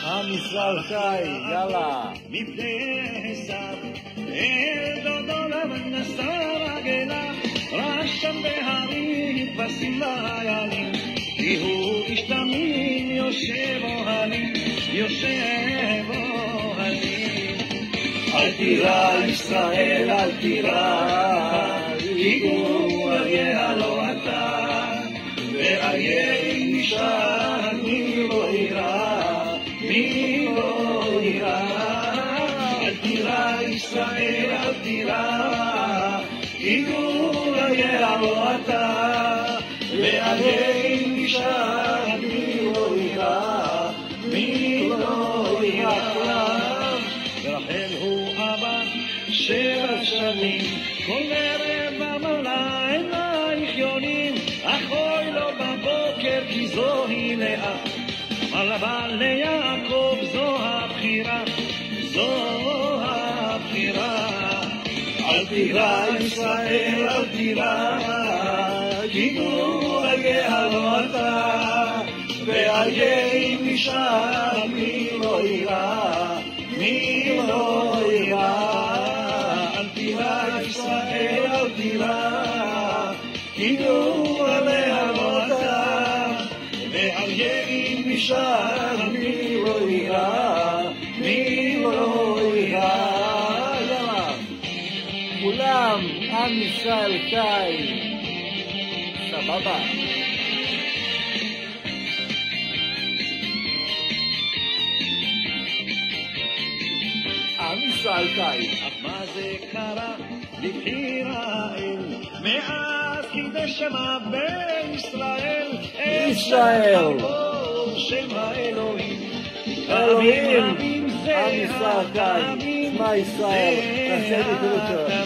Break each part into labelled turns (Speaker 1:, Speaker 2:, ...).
Speaker 1: עם ישראל חי, יאללה.
Speaker 2: מפני עשיו, אל דודו לבן נסע רגליו, רשם בהרים כבשים ואיילים, כי הוא איש תמים יושב אוהלים, יושב אוהלים. אל תירא ישראל, אל תירא, כי הוא אריה לא אתה, ואריה אישה מי לא יירא, מי לא יירא. אל תירא ישראל, אל תירא, כי הוא אריה לא אתה, ואריה אישה מי לא יירא, מי לא יירא. ורחל הוא אבא 7 שנים, כל ערב אמרה עינייך יונים, אך אוי לו בבוקר כי זוהי לאה, אבל ליעקב זו הבחירה, זו הבחירה. אל תירא ישראל, אל תירא, כי הוא אריה לא אתה, ואריה עם אישה מי לא יירא, מי לא יירא. אל תירא ישראל, אל תירא, כי הוא אריה לא אתה, ואריה עם אישה מי לא יירא, מי לא יירא.
Speaker 1: כולם, עם ישראל חי. סבבה. עם ישראל חי.
Speaker 2: אך מה זה קרה לבחירה אל, מאז קידש שמה בישראל,
Speaker 1: ישראל.
Speaker 2: שם האלוהים,
Speaker 1: אלוהים, עם ישראל חי. שמע ישראל, תעשה לי תודה.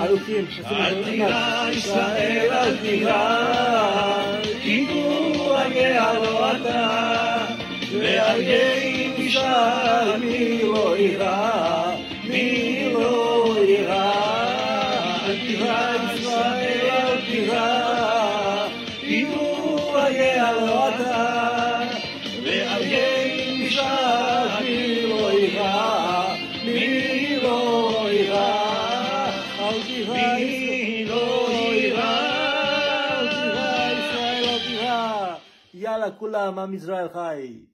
Speaker 1: אלוקים,
Speaker 2: אל תירא ישראל, אל תירא, כי הוא אריה לא אתה, ואריה עם אישה מי לא יירא, מי לא יירא. אל תירא ישראל, אל תירא, כי הוא אריה לא אתה, ואריה עם אישה מי לא יירא, מי לא יירא. מי לא יירא,
Speaker 1: ישראל, יאללה, כולם, עם ישראל חי.